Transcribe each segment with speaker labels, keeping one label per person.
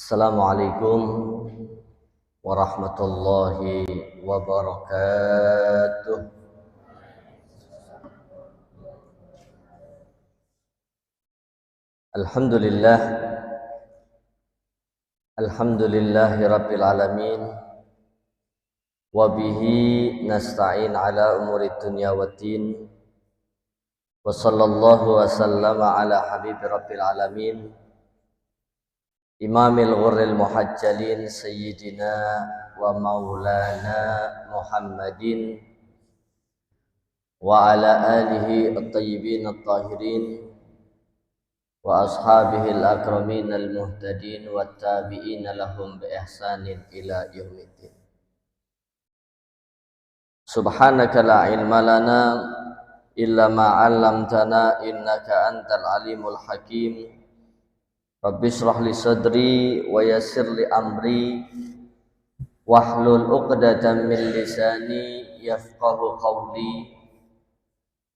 Speaker 1: Assalamualaikum warahmatullahi wabarakatuh. Alhamdulillah, alhamdulillahi rabbil alamin. Wabihi nasta'in ala umuri dunya waddin. Wa sallallahu wa sallama ala habibi rabbil alamin, Imamil ghurril muhajjalin sayyidina wa maulana Muhammadin wa ala alihi at-tayyibin at-tahirin wa ashabihi al-akramin al-muhtadin wa tabi'in lahum bi ihsanin ila yaumiddin. Subhanaka la ilma lana illa ma 'allamtana innaka antal alimul hakim. Rabbi shrah li sadri wa yassir li amri wahlul 'uqdatam min lisani yafqahu qawli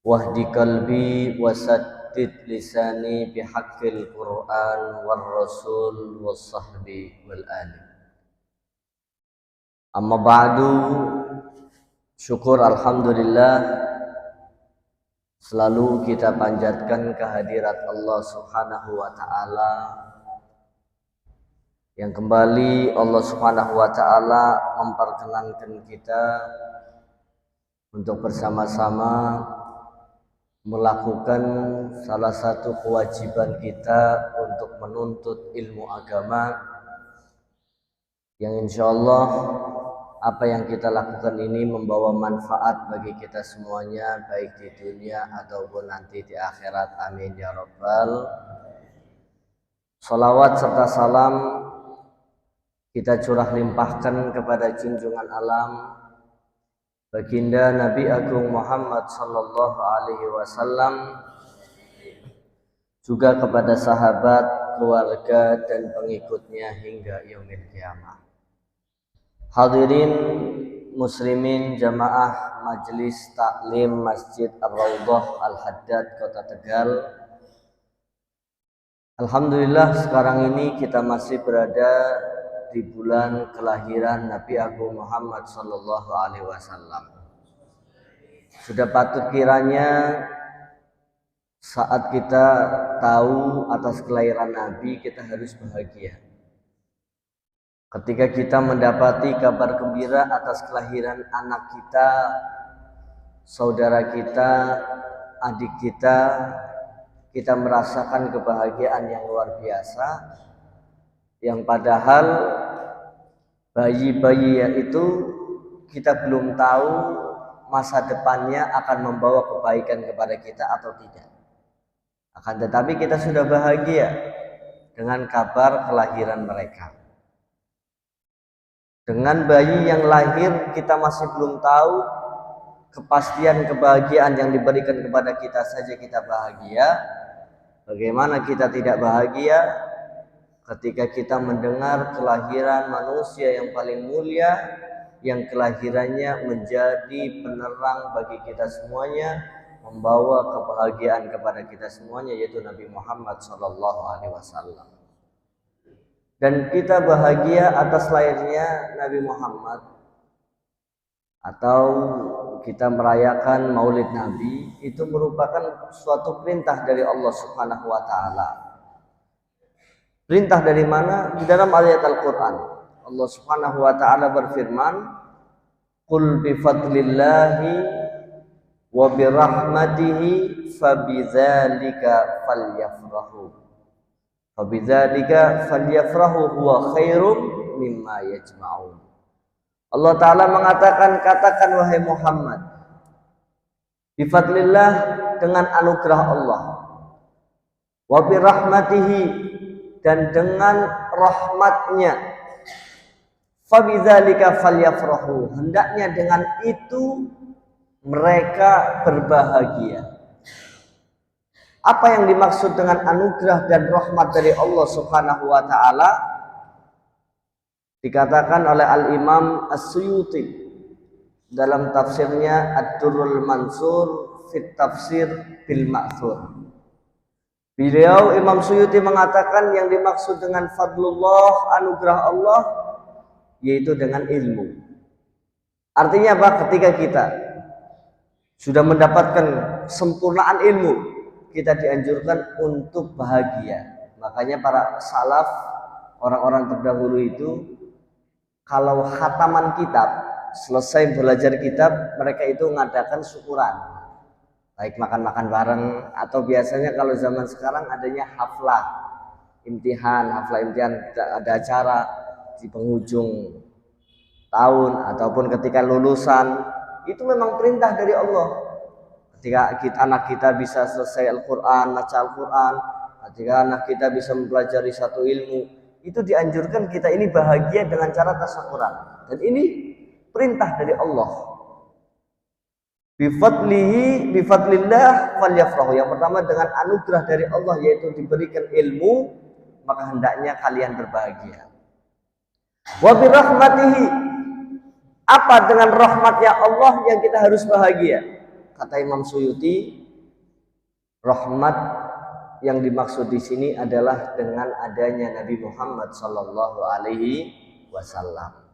Speaker 1: wahdi qalbi wasaddid lisani bihaqqil Qur'an war rasul was sahbi wal ali. Amma ba'du, syukur alhamdulillah selalu kita panjatkan kehadirat Allah Subhanahu wa ta'ala, yang kembali Allah Subhanahu wa ta'ala memperkenankan kita untuk bersama-sama melakukan salah satu kewajiban kita untuk menuntut ilmu agama, yang insya Allah apa yang kita lakukan ini membawa manfaat bagi kita semuanya, baik di dunia ataupun nanti di akhirat. Amin ya rabbal. Salawat serta salam kita curah limpahkan kepada junjungan alam baginda Nabi Agung Muhammad sallallahu alaihi wasallam, juga kepada sahabat, keluarga dan pengikutnya hingga yaumil qiyamah. Hadirin muslimin jamaah Majelis Taklim Masjid Ar-Raudhah Al-Haddad Kota Tegal. Alhamdulillah sekarang ini kita masih berada di bulan kelahiran Nabi Agung Muhammad sallallahu alaihi wasallam. Sudah patut kiranya saat kita tahu atas kelahiran Nabi kita harus bahagia. Ketika kita mendapati kabar gembira atas kelahiran anak kita, saudara kita, adik kita, kita merasakan kebahagiaan yang luar biasa, yang padahal bayi-bayi itu kita belum tahu masa depannya akan membawa kebaikan kepada kita atau tidak. Akan tetapi kita sudah bahagia dengan kabar kelahiran mereka. Dengan bayi yang lahir kita masih belum tahu kepastian kebahagiaan yang diberikan kepada kita saja kita bahagia. Bagaimana kita tidak bahagia ketika kita mendengar kelahiran manusia yang paling mulia, yang kelahirannya menjadi penerang bagi kita semuanya, membawa kebahagiaan kepada kita semuanya, yaitu Nabi Muhammad SAW. Dan kita bahagia atas lahirnya Nabi Muhammad, atau kita merayakan Maulid Nabi, itu merupakan suatu perintah dari Allah Subhanahu wa ta'ala. Perintah dari mana? Di dalam ayat Al-Quran Allah Subhanahu wa ta'ala berfirman, qul bifadlillahi wa birahmatihi fabidzalika falyafrahu fabidzalika falyafrahu huwa khairum mimma yajma'un. Allah Ta'ala mengatakan, katakan wahai Muhammad, bifadlillah, dengan anugerah Allah, wa birahmatihi, dan dengan rahmatnya, fabidzalika falyafrahu, hendaknya dengan itu mereka berbahagia. Apa yang dimaksud dengan anugerah dan rahmat dari Allah Subhanahu wa ta'ala? Dikatakan oleh Al-Imam As-Suyuti dalam tafsirnya Ad-Durrul Mansur fit Tafsir bil Ma'thur. Beliau Imam Suyuti mengatakan yang dimaksud dengan fadlullah, anugerah Allah, yaitu dengan ilmu. Artinya apa? Ketika kita sudah mendapatkan sempurnaan ilmu, kita dianjurkan untuk bahagia. Makanya para salaf, orang-orang terdahulu itu, kalau khataman kitab, selesai belajar kitab, mereka itu mengadakan syukuran. Baik makan-makan bareng, atau biasanya kalau zaman sekarang adanya haflah imtihan, ada acara di penghujung tahun ataupun ketika lulusan. Itu memang perintah dari Allah. Ketika anak kita bisa selesai Al-Quran, baca Al-Quran, ketika anak kita bisa mempelajari satu ilmu, itu dianjurkan kita ini bahagia dengan cara tasakuran. Dan ini perintah dari Allah. Bifadlillah falyafrahu. Yang pertama dengan anugerah dari Allah, yaitu diberikan ilmu, maka hendaknya kalian berbahagia. Wa birahmatihi, apa dengan rahmatnya Allah yang kita harus bahagia? Kata Imam Suyuti, rahmat yang dimaksud di sini adalah dengan adanya Nabi Muhammad sallallahu alaihi wasallam.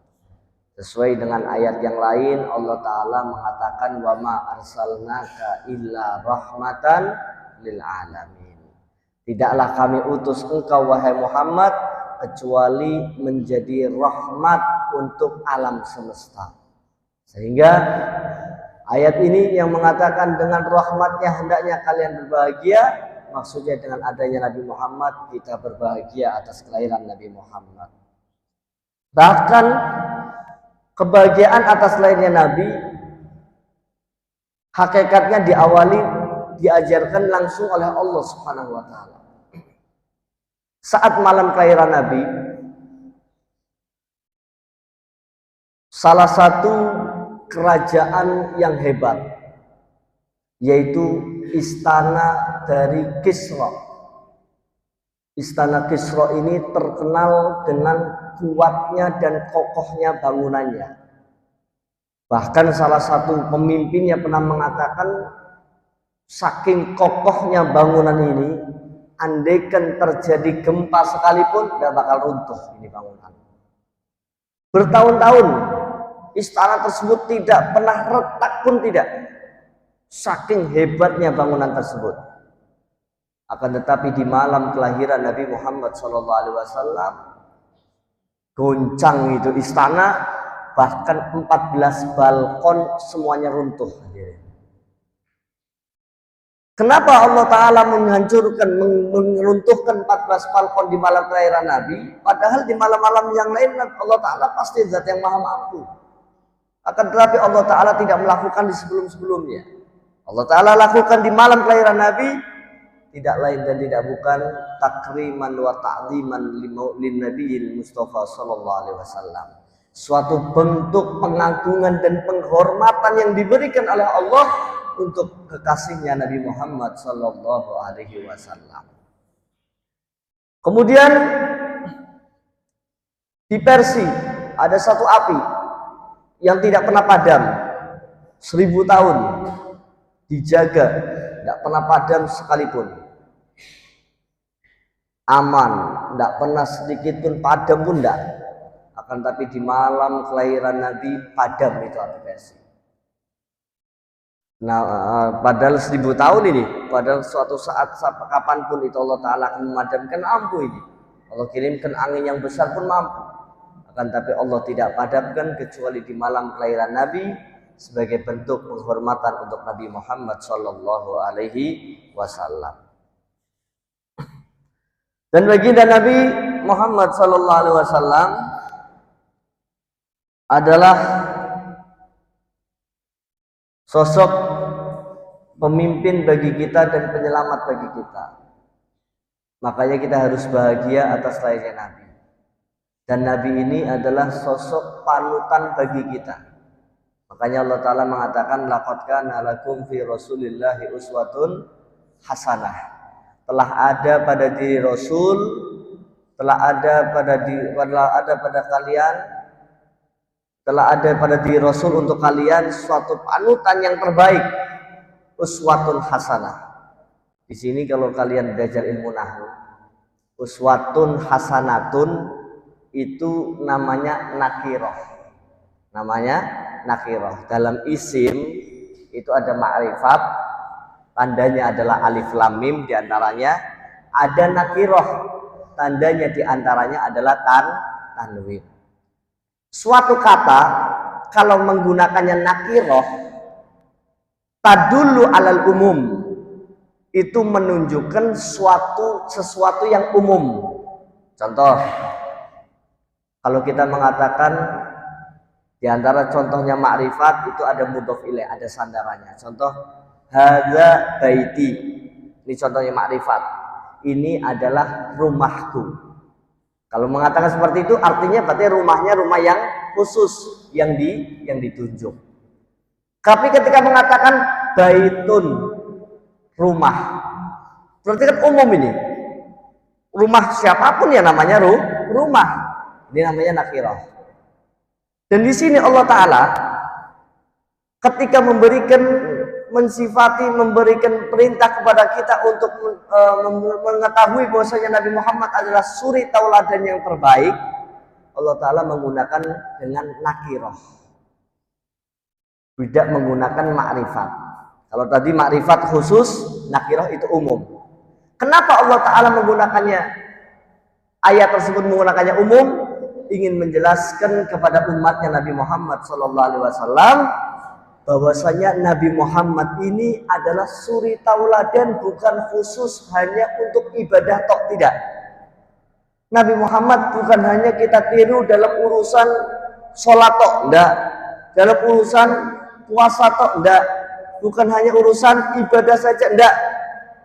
Speaker 1: Sesuai dengan ayat yang lain, Allah Ta'ala mengatakan wa ma arsalnaka illa rahmatan lil alamin. Tidaklah kami utus engkau wahai Muhammad kecuali menjadi rahmat untuk alam semesta. Sehingga ayat ini yang mengatakan dengan rahmatnya hendaknya kalian berbahagia, maksudnya dengan adanya Nabi Muhammad kita berbahagia atas kelahiran Nabi Muhammad. Bahkan kebahagiaan atas lahirnya Nabi hakikatnya diajarkan langsung oleh Allah Subhanahu wa taala. Saat malam kelahiran Nabi, salah satu kerajaan yang hebat, yaitu istana dari Kisra. Istana Kisra ini terkenal dengan kuatnya dan kokohnya bangunannya. Bahkan salah satu pemimpinnya pernah mengatakan, saking kokohnya bangunan ini, andaikan terjadi gempa sekalipun gak bakal runtuh ini bangunan. Bertahun-tahun istana tersebut tidak pernah retak pun tidak, saking hebatnya bangunan tersebut. Akan tetapi di malam kelahiran Nabi Muhammad SAW, goncang itu istana, bahkan 14 balkon semuanya runtuh. Kenapa Allah Ta'ala menghancurkan, meruntuhkan 14 balkon di malam kelahiran Nabi? Padahal di malam-malam yang lain Allah Ta'ala pasti zat yang maha mampu. Akan tetapi Allah Ta'ala tidak melakukan di sebelum-sebelumnya. Allah Ta'ala lakukan di malam kelahiran Nabi, tidak lain dan tidak bukan takriman wa ta'ziman lin nabiyil Mustafa sallallahu alaihi wasallam. Suatu bentuk pengagungan dan penghormatan yang diberikan oleh Allah untuk kekasihnya Nabi Muhammad sallallahu alaihi wasallam. Kemudian di Persia ada satu api yang tidak pernah padam, 1000 tahun dijaga, tidak pernah padam sekalipun. Aman, tidak pernah sedikit pun padam pun tidak. Akan tapi di malam kelahiran Nabi padam itu api Persia. Nah, padahal 1000 tahun ini, padahal suatu saat kapanpun itu Allah Ta'ala akan memadamkan ampuh ini. Allah kirimkan angin yang besar pun mampu. Akan tapi Allah tidak padamkan kecuali di malam kelahiran Nabi sebagai bentuk penghormatan untuk Nabi Muhammad Sallallahu Alaihi Wasallam. Dan baginda Nabi Muhammad Sallallahu Alaihi Wasallam adalah sosok pemimpin bagi kita dan penyelamat bagi kita. Makanya kita harus bahagia atas lahirnya Nabi. Dan Nabi ini adalah sosok panutan bagi kita. Makanya Allah Ta'ala mengatakan, laqad kana lakum fi Rasulillahi uswatun hasanah. Telah ada pada diri Rasul, telah ada pada diri Rasul untuk kalian suatu panutan yang terbaik, uswatun hasanah. Di sini kalau kalian belajar ilmu nahwu, uswatun hasanatun itu namanya nakiroh. Namanya nakiroh. Dalam isim itu ada ma'rifat, tandanya adalah alif lam mim diantaranya. Ada nakiroh, tandanya diantaranya adalah tanwin. Suatu kata kalau menggunakannya nakiroh, tadullu alal umum, itu menunjukkan sesuatu yang umum. Contoh, kalau kita mengatakan di antara contohnya ma'rifat itu ada mudhof ilaih, ada sandarannya. Contoh, hadza baiti. Ini contohnya ma'rifat. Ini adalah rumahku. Kalau mengatakan seperti itu artinya berarti rumahnya rumah yang khusus, yang ditunjuk. Tapi ketika mengatakan baitun, rumah, berarti kan umum ini. Rumah siapapun ya namanya rumah. Ini namanya nakirah. Dan di sini Allah Ta'ala ketika memberikan perintah kepada kita untuk mengetahui bahwasanya Nabi Muhammad adalah suri tauladan yang terbaik, Allah Ta'ala menggunakan dengan nakirah, tidak menggunakan ma'rifat. Kalau tadi ma'rifat khusus, nakirah itu umum. Kenapa Allah Ta'ala menggunakannya, ayat tersebut menggunakannya umum? Ingin menjelaskan kepada umatnya Nabi Muhammad SAW bahwasanya Nabi Muhammad ini adalah suri tauladan, bukan khusus hanya untuk ibadah tok, tidak. Nabi Muhammad bukan hanya kita tiru dalam urusan sholat tok, enggak. Dalam urusan puasa tok, enggak. Bukan hanya urusan ibadah saja, enggak.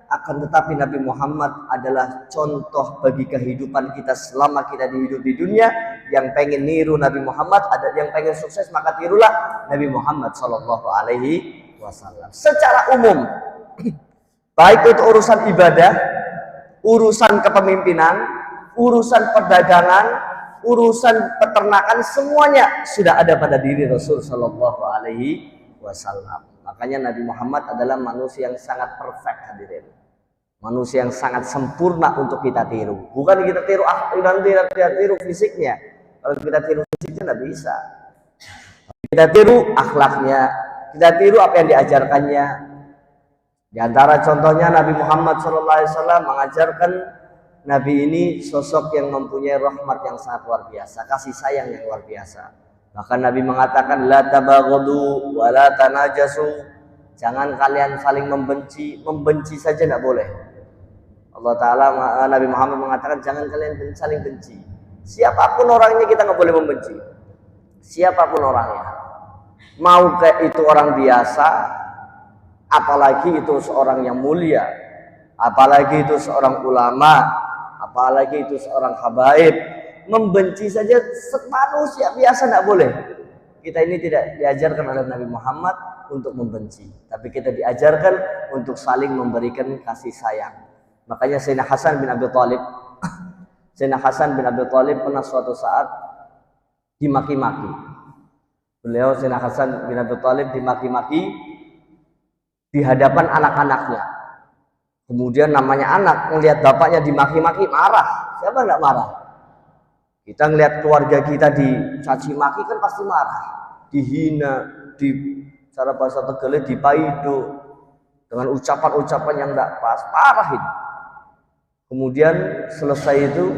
Speaker 1: Akan tetapi Nabi Muhammad adalah contoh bagi kehidupan kita selama kita hidup di dunia. Yang pengen niru Nabi Muhammad, ada yang pengen sukses, maka tirulah Nabi Muhammad SAW. Secara umum, baik itu urusan ibadah, urusan kepemimpinan, urusan perdagangan, urusan peternakan, semuanya sudah ada pada diri Rasul SAW. Makanya Nabi Muhammad adalah manusia yang sangat perfect, hadirin. Manusia yang sangat sempurna untuk kita tiru. Bukan kita tiru tiru fisiknya. Kalau kita tiru fisiknya tidak bisa. Kita tiru akhlaknya, kita tiru apa yang diajarkannya. Di antara contohnya Nabi Muhammad SAW mengajarkan Nabi ini sosok yang mempunyai rahmat yang sangat luar biasa, kasih sayang yang luar biasa. Bahkan Nabi mengatakan la tabaghadu wa la tanajasu. Jangan kalian saling membenci, membenci saja tidak boleh. Allah Ta'ala, Nabi Muhammad mengatakan jangan kalian saling benci. Siapapun orangnya kita nggak boleh membenci. Siapapun orangnya. Mau kayak itu orang biasa, apalagi itu seorang yang mulia, apalagi itu seorang ulama, apalagi itu seorang habaib. Membenci saja manusia biasa tidak boleh. Kita ini tidak diajarkan oleh Nabi Muhammad untuk membenci, tapi kita diajarkan untuk saling memberikan kasih sayang. Makanya Sayyidina Hasan bin Abi Thalib pernah suatu saat dimaki-maki. Beliau Sayyidina Hasan bin Abi Thalib dimaki-maki di hadapan anak-anaknya. Kemudian namanya anak melihat bapaknya dimaki-maki marah. Siapa enggak marah? Kita ngelihat keluarga kita dicaci maki kan pasti marah, dihina, cara bahasa Tegalnya dipaido dengan ucapan-ucapan yang tidak pas, parahin. Kemudian selesai itu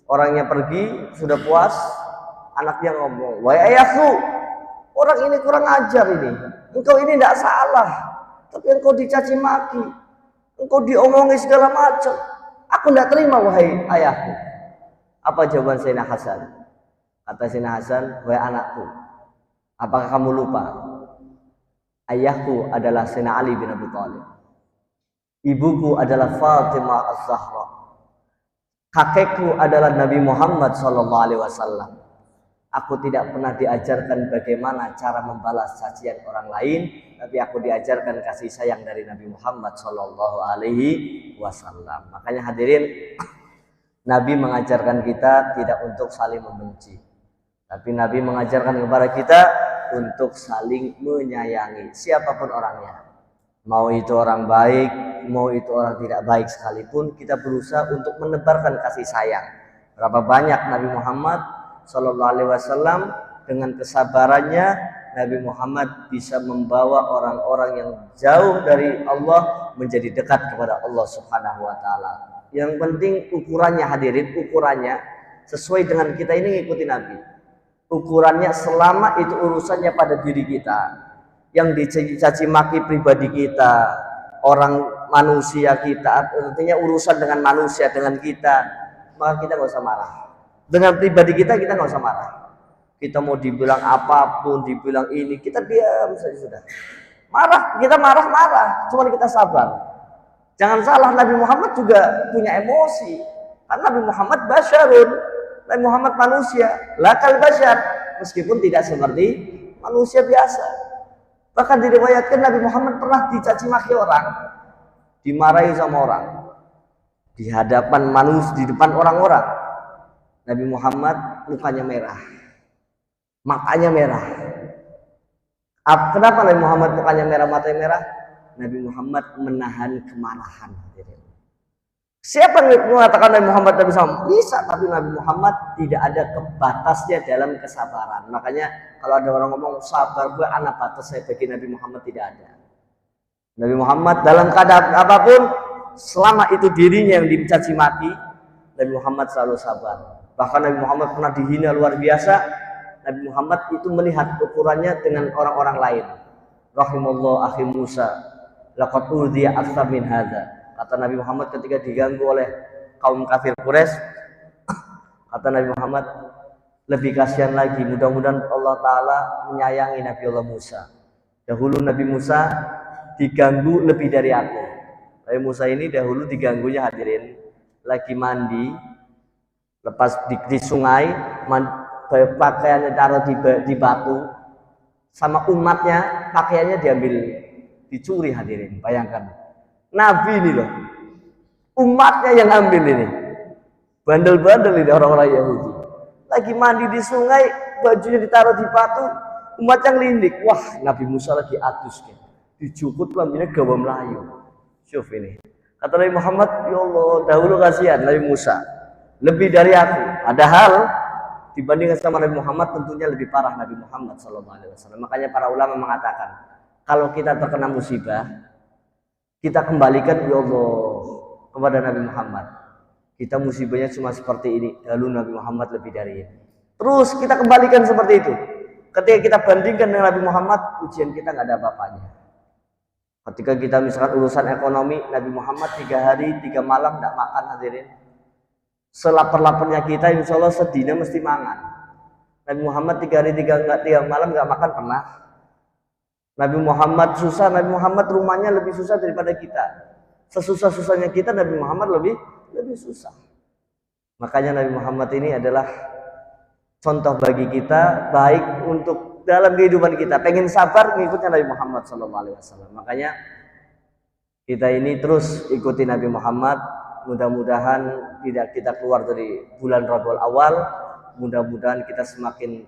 Speaker 1: orangnya pergi, sudah puas, anaknya ngomong, "Wahai ayahku, orang ini kurang ajar ini. Engkau ini tidak salah, tapi engkau dicaci maki, engkau diomongi segala macam. Aku tidak terima, wahai ayahku." Apa jawaban Sayyidina Hasan? Kata Sayyidina Hasan, "Wahai anakku, apakah kamu lupa? Ayahku adalah Sayyidina Ali bin Abi Thalib. Ibuku adalah Fatimah Az-Zahra. Kakekku adalah Nabi Muhammad SAW. Aku tidak pernah diajarkan bagaimana cara membalas cacian orang lain, tapi aku diajarkan kasih sayang dari Nabi Muhammad SAW. Makanya hadirin, Nabi mengajarkan kita tidak untuk saling membenci, tapi Nabi mengajarkan kepada kita untuk saling menyayangi siapapun orangnya. Mau itu orang baik, mau itu orang tidak baik sekalipun, kita berusaha untuk menebarkan kasih sayang. Berapa banyak Nabi Muhammad Shallallahu Alaihi Wasallam dengan kesabarannya, Nabi Muhammad bisa membawa orang-orang yang jauh dari Allah menjadi dekat kepada Allah Subhanahu Wa Taala. Yang penting ukurannya, hadirin, ukurannya sesuai dengan kita ini ngikuti Nabi. Ukurannya selama itu urusannya pada diri kita, yang dicaci maki pribadi kita, orang manusia kita, artinya urusan dengan manusia, dengan kita, maka kita nggak usah marah. Dengan pribadi kita nggak usah marah. Kita mau dibilang apapun, dibilang ini, kita diam saja sudah. Marah, kita marah, cuman kita sabar. Jangan salah, Nabi Muhammad juga punya emosi. Karena Nabi Muhammad basyarun, Nabi Muhammad manusia, lakal basyar, meskipun tidak seperti manusia biasa. Bahkan diriwayatkan Nabi Muhammad pernah dicaci maki orang, dimarahi sama orang, di hadapan manusia, di depan orang-orang. Nabi Muhammad mukanya merah, matanya merah. Kenapa Nabi Muhammad mukanya merah, matanya merah? Nabi Muhammad menahan kemarahan. Siapa yang mengatakan Nabi Muhammad tidak bisa? Bisa, tapi Nabi Muhammad tidak ada batasnya dalam kesabaran. Makanya kalau ada orang ngomong sabar, gue anak batas, saya bagi Nabi Muhammad tidak ada. Nabi Muhammad dalam keadaan apapun, selama itu dirinya yang dicaci maki, Nabi Muhammad selalu sabar. Bahkan Nabi Muhammad pernah dihina luar biasa. Nabi Muhammad itu melihat ukurannya dengan orang-orang lain. Rahimallahu akhi Musa, laqad udhiya aktsar min hadza. Kata Nabi Muhammad ketika diganggu oleh kaum kafir Quraisy, kata Nabi Muhammad, lebih kasihan lagi, mudah-mudahan Allah Ta'ala menyayangi Nabi Allah Musa. Dahulu Nabi Musa diganggu lebih dari aku. Nabi Musa ini dahulu diganggunya, hadirin, lagi mandi, lepas di sungai, pakaiannya taruh di batu, sama umatnya pakaiannya diambil, dicuri, hadirin. Bayangkan, Nabi ini loh, umatnya yang ambil ini, bandel-bandel ini orang-orang Yahudi. Lagi mandi di sungai, bajunya ditaruh di batu, umat yang lindik. Wah, Nabi Musa lagi atus, dijuput lambinya gawa Melayu. Syuf ini. Kata Nabi Muhammad, ya Allah, dahulu kasihan Nabi Musa, lebih dari aku. Padahal dibandingkan sama Nabi Muhammad, tentunya lebih parah Nabi Muhammad SAW. Makanya para ulama mengatakan, kalau kita terkena musibah, kita kembalikan, ya Allah, kepada Nabi Muhammad. Kita musibahnya cuma seperti ini, lalu Nabi Muhammad lebih dari ini. Terus kita kembalikan seperti itu. Ketika kita bandingkan dengan Nabi Muhammad, ujian kita nggak ada apa-apanya. Ketika kita misalkan urusan ekonomi, Nabi Muhammad 3 hari 3 malam nggak makan, hadirin. Selapar-laparnya kita, insya Allah sedina mesti mangan. Nabi Muhammad 3 hari 3 malam nggak makan pernah. Nabi Muhammad susah, Nabi Muhammad rumahnya lebih susah daripada kita. Sesusah-susahnya kita, Nabi Muhammad lebih susah. Makanya Nabi Muhammad ini adalah contoh bagi kita, baik untuk dalam kehidupan kita. Pengen sabar, ngikutnya Nabi Muhammad SAW. Makanya kita ini terus ikuti Nabi Muhammad. Mudah-mudahan tidak kita keluar dari bulan Rabiul Awal. Mudah-mudahan kita semakin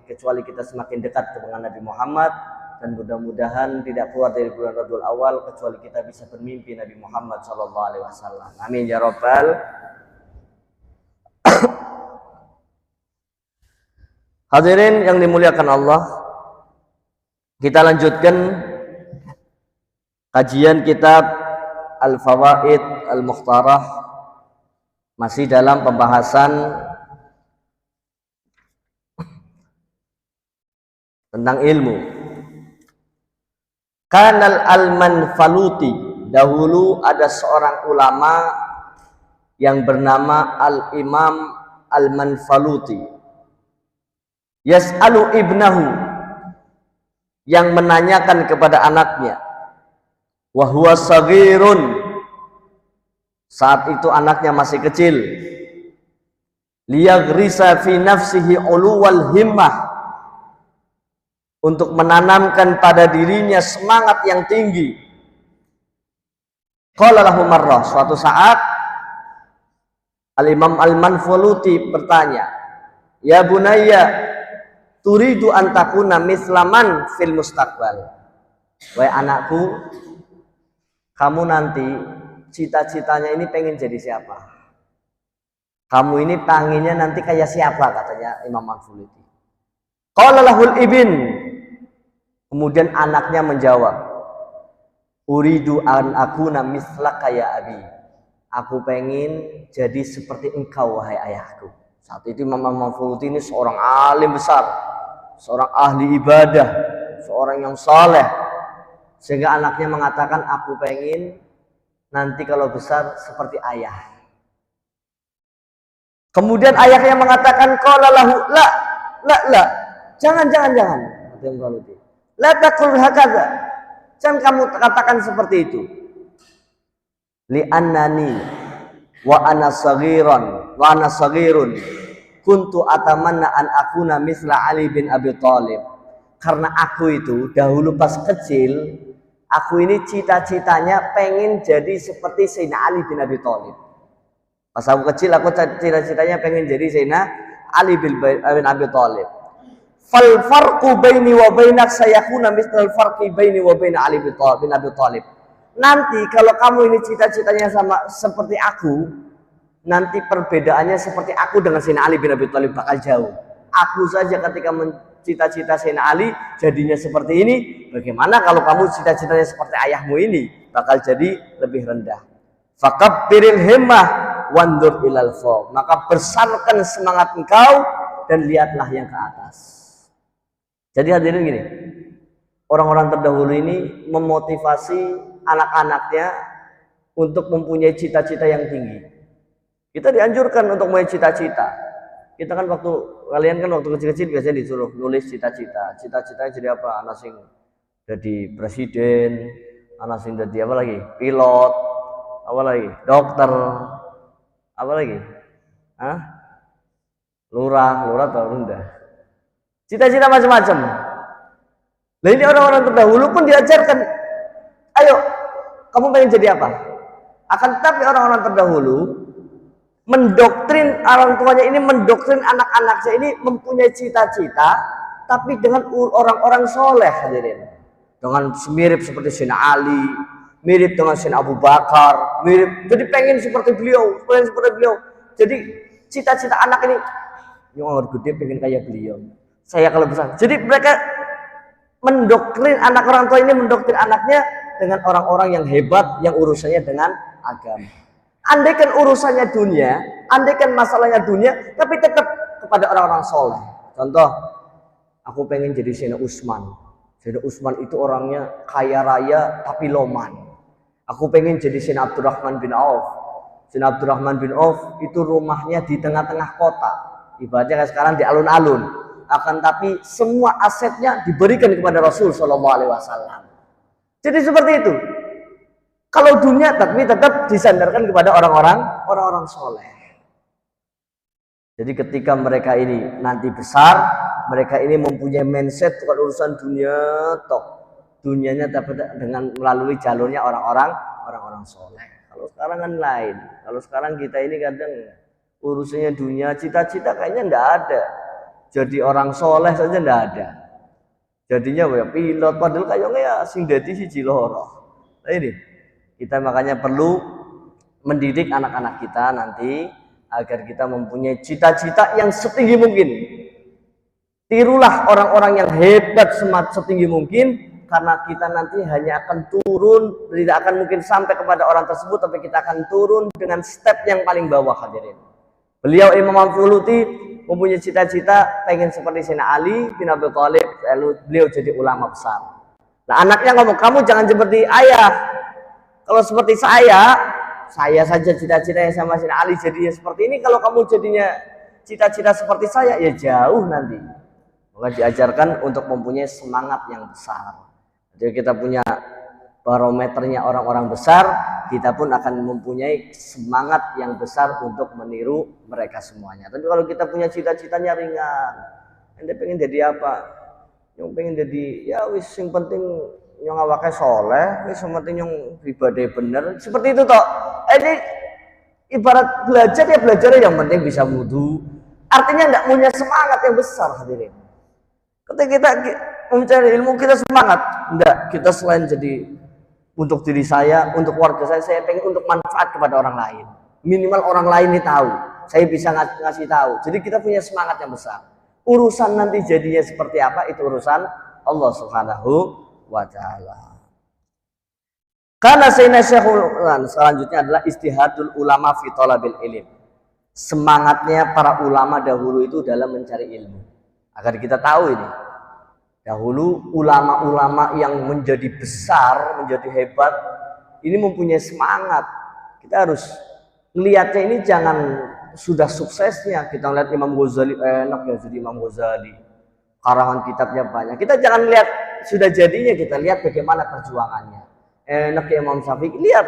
Speaker 1: dekat dengan Nabi Muhammad. Dan mudah-mudahan tidak keluar dari bulan Rabiul Awal kecuali kita bisa bermimpi Nabi Muhammad SAW. Amin ya Rabbal. Hadirin yang dimuliakan Allah, kita lanjutkan kajian kitab Al-Fawaid Al-Mukhtarah, masih dalam pembahasan tentang ilmu. Kanal Al-Manfaluti, dahulu ada seorang ulama yang bernama Al-Imam Al-Manfaluti. Yas'alu ibnahu, yang menanyakan kepada anaknya. Wa huwa saghirun, saat itu anaknya masih kecil. Liyaghrisa fi nafsihi uluwal himmah, untuk menanamkan pada dirinya semangat yang tinggi. Qala lahu marrah, suatu saat Al-Imam Al-Manfaluti bertanya, "Ya bunayya, turidu an takuna mislaman fil mustaqbal?" Wahai anakku, kamu nanti cita-citanya ini pengen jadi siapa? Kamu ini pengennya nanti kayak siapa, katanya Imam Al-Fuliti. Qala lahul ibn. Kemudian anaknya menjawab, uridu an akuna mislaka ya abi. Aku pengen jadi seperti engkau wahai ayahku. Saat itu Imam Al-Fuliti ini seorang alim besar, seorang ahli ibadah, seorang yang saleh. Sehingga anaknya mengatakan, aku pengen nanti kalau besar seperti ayah. Kemudian ayahnya mengatakan, qala lahu la. Jangan. La taqul hakadha. Jangan kamu katakan seperti itu. Li'annani wa ana saghirun kuntu atamanna an akuna misla Ali bin Abi Thalib. Karena aku itu dahulu pas kecil, aku ini cita-citanya pengen jadi seperti Sayyidina Ali bin Abi Thalib. Pas aku kecil, aku cita-citanya pengen jadi Sayyidina Ali bin Abi Thalib. Fal farqu baini wa bainak sayakuna misal farqi baini wa baina Ali bin Abi Thalib. Nanti kalau kamu ini cita-citanya sama seperti aku, nanti perbedaannya seperti aku dengan Sayyidina Ali bin Abi Thalib bakal jauh. Aku saja ketika cita-cita Sayyidina Ali jadinya seperti ini, bagaimana kalau kamu cita-citanya seperti ayahmu ini, bakal jadi lebih rendah. Fakabbiril himmah wandur ilal fawq. Maka besarkan semangat engkau dan lihatlah yang ke atas. Jadi hadirin gini, orang-orang terdahulu ini memotivasi anak-anaknya untuk mempunyai cita-cita yang tinggi. Kita dianjurkan untuk mempunyai cita-cita. Kita kan kalian kan waktu kecil-kecil biasanya disuruh nulis cita-cita. Cita-citanya jadi apa? Anak sing jadi presiden, anak sing jadi apa lagi? Pilot, apa lagi? Dokter, apa lagi? Lurah atau rendah. Cita-cita macam-macam. Nah ini orang-orang terdahulu pun diajarkan, ayo kamu pengen jadi apa? Akan tetapi orang-orang terdahulu mendoktrin orang tuanya ini, mendoktrin anak-anaknya ini mempunyai cita-cita, tapi dengan orang-orang soleh, hadirin. Dengan mirip seperti Sayyidina Ali, mirip dengan Sayyidina Abu Bakar, mirip. Jadi pengen seperti beliau. Jadi cita-cita anak ini, yang orang gede pengen kayak beliau. Saya kalau besar. Jadi mereka mendoktrin anak orang tua ini, mendoktrin anaknya dengan orang-orang yang hebat, yang urusannya dengan agama. Andaikan urusannya dunia, andaikan masalahnya dunia, tapi tetap kepada orang-orang soleh. Contoh, aku pengen jadi Sayyidina Utsman. Sayyidina Utsman itu orangnya kaya raya tapi loman. Aku pengen jadi Sayyidina Abdurrahman bin Auf. Sayyidina Abdurrahman bin Auf itu rumahnya di tengah-tengah kota. Ibaratnya sekarang di alun-alun. Akan tapi semua asetnya diberikan kepada Rasul Shallallahu Alaihi Wasallam. Jadi seperti itu. Kalau dunia tapi tetap disandarkan kepada orang-orang soleh. Jadi ketika mereka ini nanti besar, mereka ini mempunyai mindset bukan urusan dunia tok. Dunianya tapi dengan melalui jalurnya orang-orang soleh. Kalau sekarang kan lain. Kalau sekarang kita ini kadang urusannya dunia, cita-cita kayaknya enggak ada. Jadi orang soleh saja enggak ada. Jadinya ya pilot, padahal kayaknya ya sing dadi siji loro. Nah ini kita makanya perlu mendidik anak-anak kita nanti agar kita mempunyai cita-cita yang setinggi mungkin. Tirulah orang-orang yang hebat setinggi mungkin, karena kita nanti hanya akan turun, tidak akan mungkin sampai kepada orang tersebut, tapi kita akan turun dengan step yang paling bawah, hadirin. Beliau Imam Al-Fuliti mempunyai cita-cita pengen seperti Sayyidina Ali bin Abi Thalib, lalu beliau jadi ulama besar. Nah anaknya ngomong, kamu jangan seperti ayah. Kalau seperti saya saja cita-citanya sama Sayyidina Ali jadinya seperti ini. Kalau kamu jadinya cita-cita seperti saya, ya jauh nanti. Maka diajarkan untuk mempunyai semangat yang besar. Jadi kita punya barometernya orang-orang besar, kita pun akan mempunyai semangat yang besar untuk meniru mereka semuanya. Tapi kalau kita punya cita-citanya ringan, ente pengen jadi apa? Yang pengen jadi, ya wis yang penting yang awake soleh, wis yang penting yang ibadah bener, seperti itu toh. Ini ibarat belajar ya belajar yang penting bisa wudu. Artinya enggak punya semangat yang besar, hadirin. Ketika kita mencari ilmu kita semangat, enggak, kita selain jadi untuk diri saya, untuk keluarga saya pengen untuk manfaat kepada orang lain. Minimal orang lain ini tahu, saya bisa ngasih tahu. Jadi kita punya semangat yang besar. Urusan nanti jadinya seperti apa itu urusan Allah Subhanahu wa taala. Karena selanjutnya adalah istihadul ulama fi talabil ilm. Semangatnya para ulama dahulu itu dalam mencari ilmu. Agar kita tahu ini. Dahulu ulama-ulama yang menjadi besar, menjadi hebat, ini mempunyai semangat. Kita harus melihatnya ini jangan sudah suksesnya. Kita lihat Imam Ghazali, enak ya jadi Imam Ghazali. Karangan kitabnya banyak. Kita jangan lihat sudah jadinya, kita lihat bagaimana perjuangannya. Enak ya Imam Syafi'i, lihat.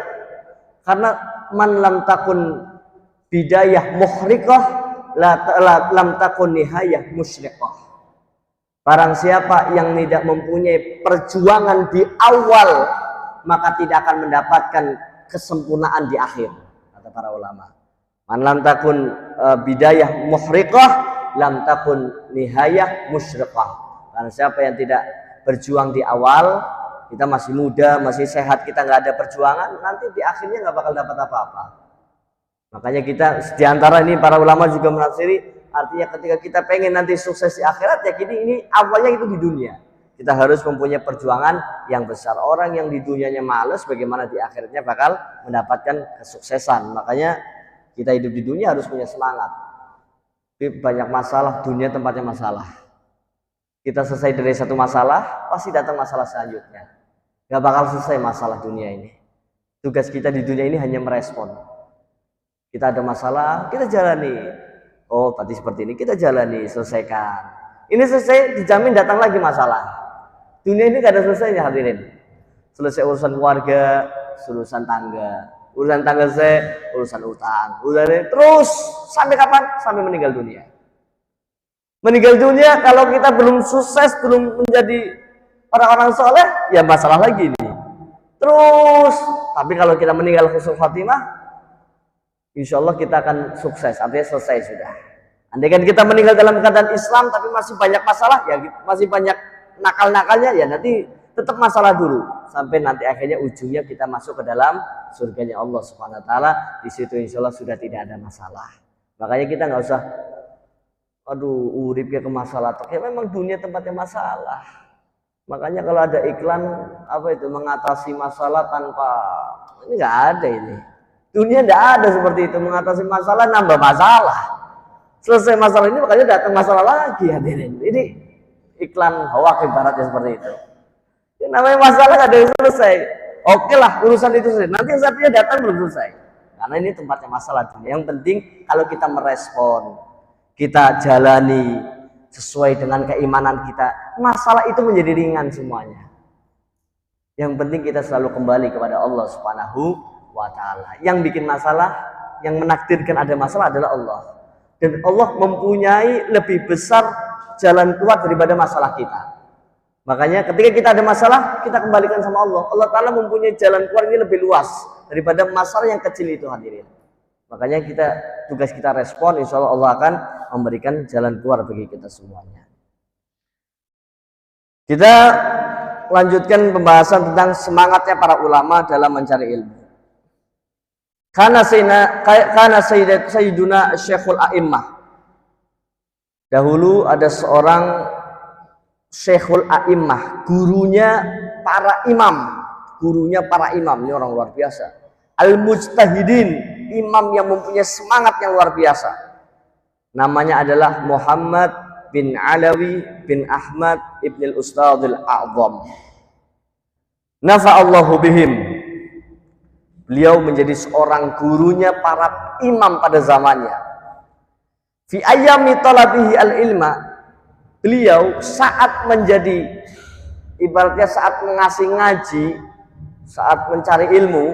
Speaker 1: Karena man lam takun bidayah muhriqah, lam takun nihayah musyriqah. Barang siapa yang tidak mempunyai perjuangan di awal, maka tidak akan mendapatkan kesempurnaan di akhir, kata para ulama. Man lam takun bidayah muhriqah, lam takun nihayah musyriqah. Barang siapa yang tidak berjuang di awal, kita masih muda, masih sehat, kita nggak ada perjuangan, nanti di akhirnya nggak bakal dapat apa-apa. Makanya kita diantara ini para ulama juga menafsiri, artinya ketika kita pengen nanti sukses di akhirat, ya ini awalnya itu di dunia. Kita harus mempunyai perjuangan yang besar. Orang yang di dunianya males, bagaimana di akhiratnya bakal mendapatkan kesuksesan. Makanya kita hidup di dunia harus punya semangat. Tapi banyak masalah, dunia tempatnya masalah. Kita selesai dari satu masalah, pasti datang masalah selanjutnya. Gak bakal selesai masalah dunia ini. Tugas kita di dunia ini hanya merespon. Kita ada masalah, kita jalani. Oh, berarti seperti ini, kita jalani, selesaikan. Ini selesai, dijamin datang lagi masalah. Dunia ini gak ada selesainya, hadirin. Selesai urusan keluarga, urusan tangga. Urusan tangga selesai, urusan utang. Terus, sampai kapan? Sampai meninggal dunia. Meninggal dunia, kalau kita belum sukses, belum menjadi orang-orang soleh, ya masalah lagi nih. Terus, tapi kalau kita meninggal husnul khatimah, insya Allah kita akan sukses, artinya selesai sudah. Andai kan kita meninggal dalam keadaan Islam tapi masih banyak masalah, ya masih banyak nakal-nakalnya, ya nanti tetap masalah dulu sampai nanti akhirnya ujungnya kita masuk ke dalam surganya Allah Subhanahu wa taala. Di situ insya Allah sudah tidak ada masalah. Makanya kita nggak usah urip ya ke masalah. Ya memang dunia tempatnya masalah. Makanya kalau ada iklan mengatasi masalah tanpa, ini nggak ada ini. Dunia tidak ada seperti itu, mengatasi masalah nambah masalah. Selesai masalah ini makanya datang masalah lagi, hadirin. Ini iklan hoak ibaratnya seperti itu. Yang namanya masalah nggak ada yang selesai. Oke lah, urusan itu selesai. Nanti yang satunya datang belum selesai. Karena ini tempatnya masalah dunia. Yang penting kalau kita merespon, kita jalani sesuai dengan keimanan kita, masalah itu menjadi ringan semuanya. Yang penting kita selalu kembali kepada Allah Subhanahu wa ta'ala. Yang bikin masalah, yang menakdirkan ada masalah adalah Allah. Dan Allah mempunyai lebih besar jalan keluar daripada masalah kita. Makanya ketika kita ada masalah, kita kembalikan sama Allah. Allah ta'ala mempunyai jalan keluar ini lebih luas daripada masalah yang kecil itu, hadirin. Makanya tugas kita respon, insya Allah Allah akan memberikan jalan keluar bagi kita semuanya. Kita lanjutkan pembahasan tentang semangatnya para ulama dalam mencari ilmu. Karena Sayyiduna Syekhul A'immah. Dahulu ada seorang Syekhul A'immah, gurunya para imam. Gurunya para imam, ini orang luar biasa. Al-Mujtahidin, imam yang mempunyai semangat yang luar biasa. Namanya adalah Muhammad bin Alawi bin Ahmad ibn al-Ustadzil A'zam. Nafa'allahu bihim. Beliau menjadi seorang gurunya para imam pada zamannya. Fi ayyami talabihi al-ilma, beliau saat menjadi, ibaratnya saat mengasih ngaji, saat mencari ilmu,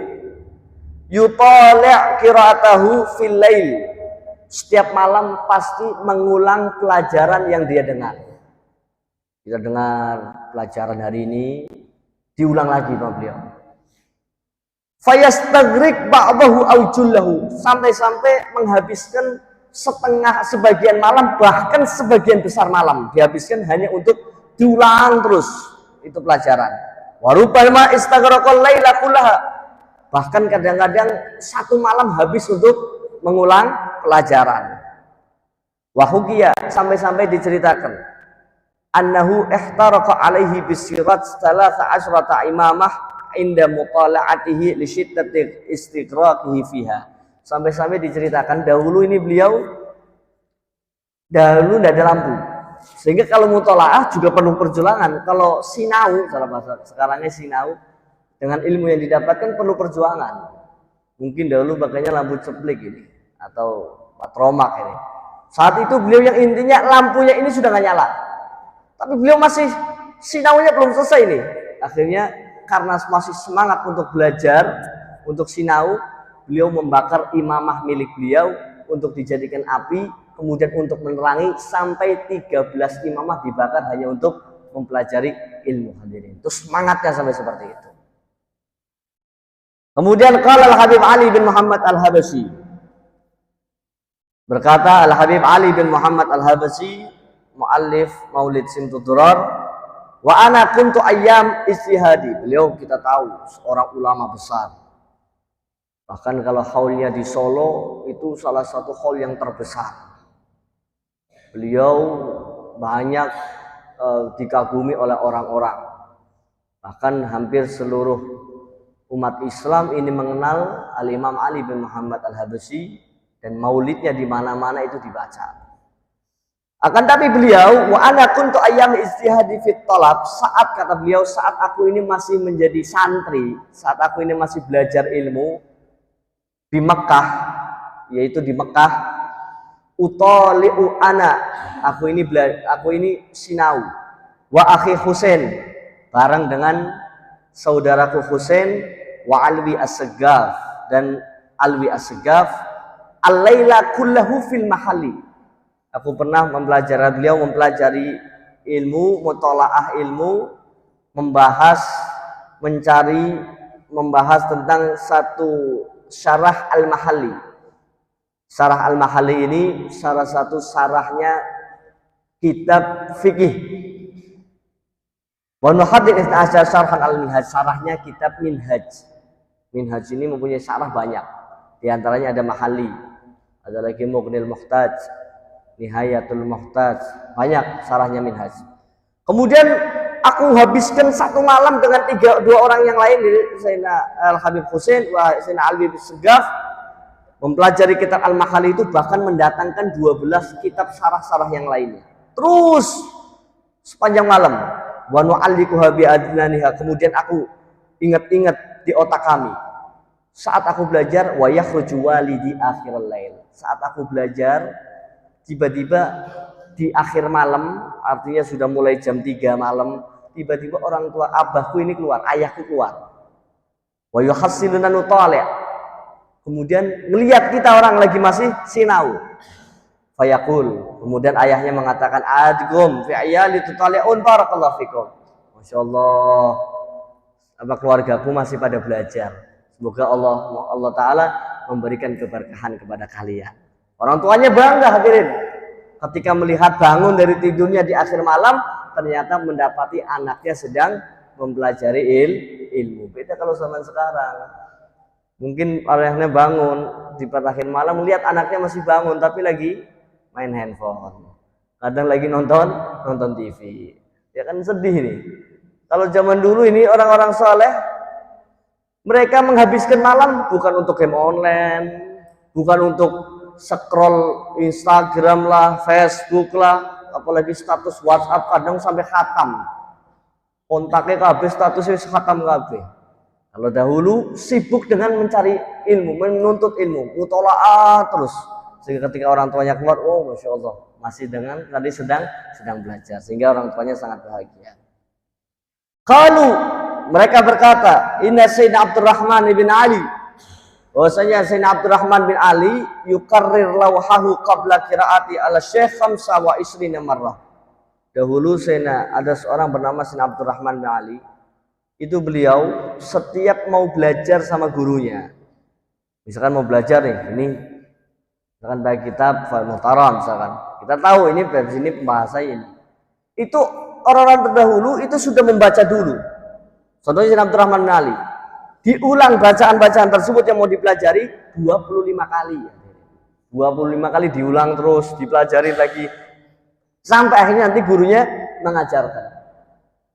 Speaker 1: yutali' qira'atahu fil lail. Setiap malam pasti mengulang pelajaran yang dia dengar. Kita dengar pelajaran hari ini, diulang lagi sama beliau. Fayastagrik ba'dahu aw jullahu, sampai-sampai menghabiskan sebagian malam, bahkan sebagian besar malam dihabiskan hanya untuk diulang terus itu pelajaran. Wa rubbama istaghraqal laila kullaha. Bahkan kadang-kadang satu malam habis untuk mengulang pelajaran. Wa hukiya, sampai-sampai diceritakan annahu ihtaraqa alaihi bisirat 13 imamah inda mutala'atihi li syiddati istighraqihi fiha. Sampai-sampai diceritakan dahulu ini beliau tidak ada lampu, sehingga kalau mutolaah juga penuh perjuangan. Kalau sinau, cara bahasa sekarangnya sinau, dengan ilmu yang didapatkan penuh perjuangan. Mungkin dahulu makanya lampu ceplik ini atau patromak ini. Saat itu beliau yang intinya lampunya ini sudah nggak nyala, tapi beliau masih sinaunya belum selesai nih. Akhirnya karena masih semangat untuk belajar, untuk sinau, beliau membakar imamah milik beliau untuk dijadikan api, kemudian untuk menerangi sampai 13 imamah dibakar hanya untuk mempelajari ilmu. Hadirin, itu semangatnya sampai seperti itu. Kemudian qala Al-Habib Ali bin Muhammad Al-Habasyi, berkata Al-Habib Ali bin Muhammad Al-Habasyi, muallif Maulid Simtud Durar, wa ana kuntu ayyam istihadi. Beliau kita tahu seorang ulama besar. Bahkan kalau haulnya di Solo itu salah satu haul yang terbesar. Beliau banyak dikagumi oleh orang-orang. Bahkan hampir seluruh umat Islam ini mengenal Al-Imam Ali bin Muhammad Al-Habasyi, dan maulidnya di mana-mana itu dibaca. Akan tapi beliau, wa ana kuntu ayyam istihadi fit talab, saat kata beliau, saat aku ini masih menjadi santri, saat aku ini masih belajar ilmu di Mekah, yaitu di Mekah, utali'u ana, aku ini sinau, wa akhi Husain, bareng dengan saudaraku Husain, wa Alwi As-Saggaf, dan Alwi As-Saggaf, al-laila kullahu fil mahalli. Aku pernah beliau mempelajari ilmu, mutolaah ilmu, membahas tentang satu syarah Al-Mahalli. Syarah Al-Mahalli ini salah satu syarahnya kitab fikih. Wa nuhaddits asyar syarhan al-Minhaj, syarahnya kitab Minhaj. Minhaj ini mempunyai syarah banyak. Di antaranya ada Mahalli, ada lagi Mughnil Muhtaj, Nihayatul Muhtaj, banyak syarahnya Minhaj. Kemudian aku habiskan satu malam dengan dua orang yang lain, Sayyidina Al-Habib Husain wa Sayyidina Alwi As-Saggaf, mempelajari kitab Al-Mahalli itu, bahkan mendatangkan 12 kitab syarah-syarah yang lainnya. Terus sepanjang malam, wa nu'allikuha bi adnaniha, kemudian aku ingat-ingat di otak kami. Saat aku belajar, wa yakhruju walidi akhirul lail. Saat aku belajar, tiba-tiba di akhir malam, artinya sudah mulai jam 3 malam, tiba-tiba orang tua abahku ini keluar, ayahku keluar. Wa yuhassiluna nutali'. Kemudian melihat kita orang lagi masih sinau. Fayaqul, kemudian ayahnya mengatakan, adgum fi ayali tutali'un barakallahu fikum. Masyaallah, apa keluargaku masih pada belajar. Semoga Allah Ta'ala memberikan keberkahan kepada kalian. Orang tuanya bangga, hadirin, ketika melihat bangun dari tidurnya di akhir malam, ternyata mendapati anaknya sedang mempelajari ilmu. Beda kalau zaman sekarang. Mungkin ayahnya bangun di akhir malam, melihat anaknya masih bangun tapi lagi main handphone, kadang lagi nonton TV. Ya kan sedih nih. Kalau zaman dulu ini orang-orang soleh, mereka menghabiskan malam bukan untuk game online, bukan untuk scroll Instagram lah, Facebook lah, apalagi status WhatsApp, kadang sampai khatam. Kontaknya kabeh, statusnya khatam kabeh. Kalau dahulu sibuk dengan mencari ilmu, menuntut ilmu, mutolaah terus. Sehingga ketika orang tuanya keluar, oh masya Allah, masih tadi sedang belajar, sehingga orang tuanya sangat bahagia. Kalau mereka berkata, Inna Sayyidina Abdurrahman bin Ali, bahwasanya Sayyidina Abdurrahman bin Ali yukarrir lawhahu qabla qiraati ala Syekh 25 marrah. Dahulu ada seorang bernama Sayyidina Abdurrahman bin Ali. Itu beliau setiap mau belajar sama gurunya, misalkan mau belajar nih, ini misalkan baik kitab Muhtaram, misalkan kita tahu ini dari sini pembahasan ini, itu orang-orang terdahulu itu sudah membaca dulu Contohnya Sayyidina Abdurrahman bin Ali. Diulang bacaan-bacaan tersebut yang mau dipelajari 25 kali. 25 kali diulang terus, dipelajari lagi. Sampai akhirnya nanti gurunya mengajarkan.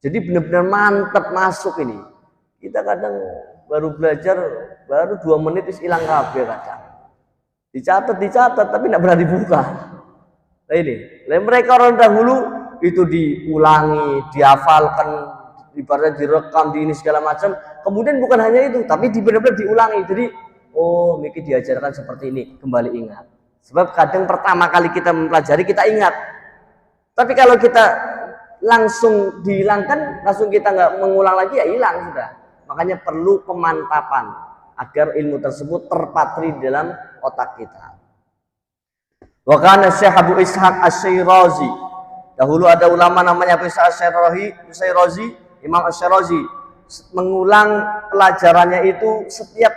Speaker 1: Jadi benar-benar mantap masuk ini. Kita kadang baru belajar, baru 2 menit is hilang kabeh kadang. Dicatat, tapi tidak pernah dibuka. Nah ini, mereka orang dahulu itu diulangi, dihafalkan, ibaratnya direkam di ini segala macam. Kemudian bukan hanya itu, tapi benar-benar diulangi. Jadi, oh, Miki diajarkan seperti ini, kembali ingat. Sebab kadang pertama kali kita mempelajari kita ingat. Tapi kalau kita langsung dihilangkan, langsung kita nggak mengulang lagi, ya hilang sudah. Makanya perlu pemantapan agar ilmu tersebut terpatri dalam otak kita. Wa kana Syekh Abu Ishaq Asy-Syirazi. Dahulu ada ulama namanya Abu Ishaq Asy-Syirazi, Imam Asy-Syirazi mengulang pelajarannya itu setiap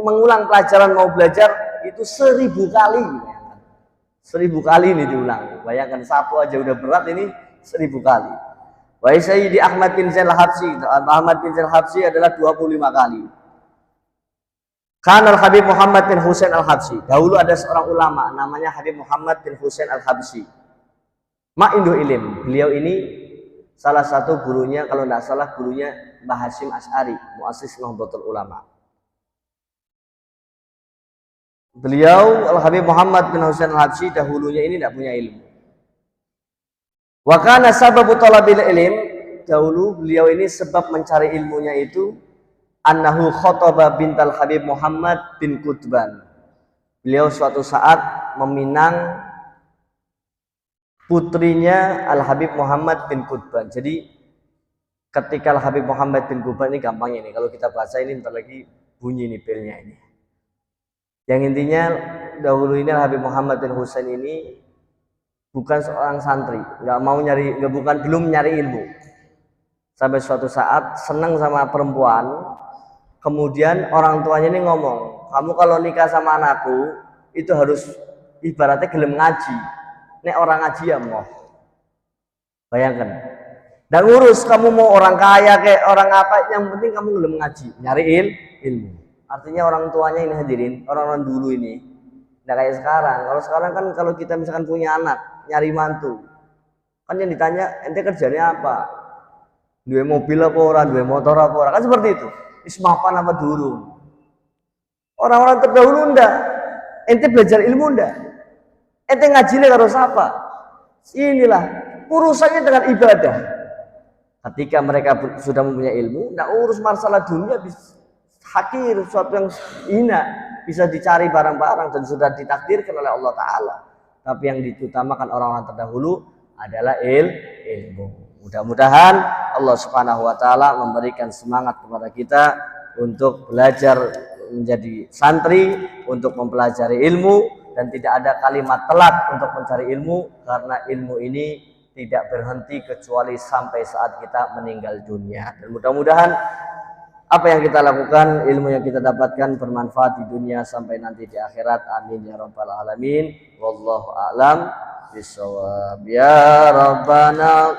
Speaker 1: mengulang pelajaran mau belajar itu 1000 kali. 1000 kali ini diulang. Bayangkan satu aja udah berat, ini 1000 kali. Wa Sayyidi Ahmad bin Zain al-Habsyi. Ahmad bin Zain al-Habsyi adalah 25 kali. Kanal Habib Muhammad bin Husain al-Habsyi. Dahulu ada seorang ulama namanya Habib Muhammad bin Husain al-Habsyi. Ma'indu ilim. Beliau ini salah satu gurunya, kalau tidak salah gurunya Mbah Hasyim Asy'ari, muassis Nahdlatul Ulama. Beliau Al-Habib Muhammad bin Husain al-Habsyi dahulunya ini tidak punya ilmu. Wa kana sababu talabil ilm, dahulu beliau ini sebab mencari ilmunya itu annahu khataba bintal Habib Muhammad bin Qutban. Beliau suatu saat meminang putrinya Al-Habib Muhammad bin Qutban. Jadi ketika Al-Habib Muhammad bin Qutban ini gampangnya ini, kalau kita baca ini bentar lagi bunyi nih belnya ini. Yang intinya dahulu ini Al-Habib Muhammad bin Husain ini bukan seorang santri, belum nyari ilmu. Sampai suatu saat senang sama perempuan, kemudian orang tuanya ini ngomong, kamu kalau nikah sama anakku itu harus ibaratnya gelem ngaji. Nek orang ngaji ya mau. Bayangkan. Dan urus kamu mau orang kaya kayak orang apa, yang penting kamu gelem ngaji, nyari ilmu. Artinya orang tuanya ini hadirin, orang-orang dulu ini nggak kayak sekarang. Kalau sekarang kan kalau kita misalkan punya anak, nyari mantu, kan yang ditanya ente kerjanya apa? Dua mobil apa orang, dua motor apa orang, kan seperti itu. Ismapan apa dulu? Orang-orang terdahulu ndak. Ente belajar ilmu ndak? Ente ngaji karo siapa? Inilah urusannya dengan ibadah. Ketika mereka sudah mempunyai ilmu, ndak urus masalah dunia, hakir, sesuatu yang hina, bisa dicari barang-barang dan sudah ditakdirkan oleh Allah Ta'ala. Tapi yang diutamakan orang-orang terdahulu adalah ilmu. Mudah-mudahan Allah Subhanahu wa Ta'ala memberikan semangat kepada kita untuk belajar menjadi santri, untuk mempelajari ilmu, dan tidak ada kalimat telat untuk mencari ilmu, karena ilmu ini tidak berhenti kecuali sampai saat kita meninggal dunia. Dan mudah-mudahan apa yang kita lakukan, ilmu yang kita dapatkan bermanfaat di dunia sampai nanti di akhirat. Amin ya rabbal alamin. Wallahu a'lam bishawab. Ya Rabbana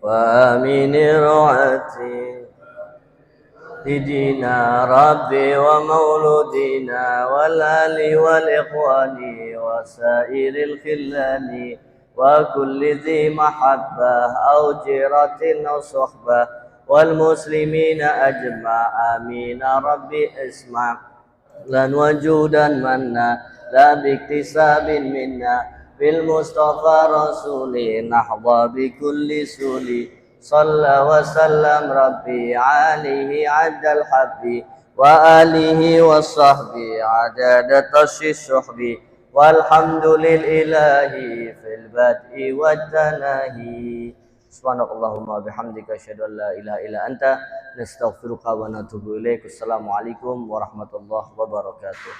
Speaker 1: wa min ru'ati Didina Rabbi wa mauludina wal ali wal ikhwani wa sairil khillani wa kulli dhi mahabbah au jiratin au suhbah wal muslimina ajma' amina Rabbi isma' lan wajudan manna la biktisabin minna bil mustafa rasuli nahwa bi kulli suli صلى وسلم ربي عليه عد الحب وآله وصحبه عدد طش الشحب والحمد لله في البدء والتناهي سبحانك اللهم وبحمدك أشهد أن لا إله إلا أنت نستغفرك ونتوب إليك. السلام عليكم ورحمة الله وبركاته.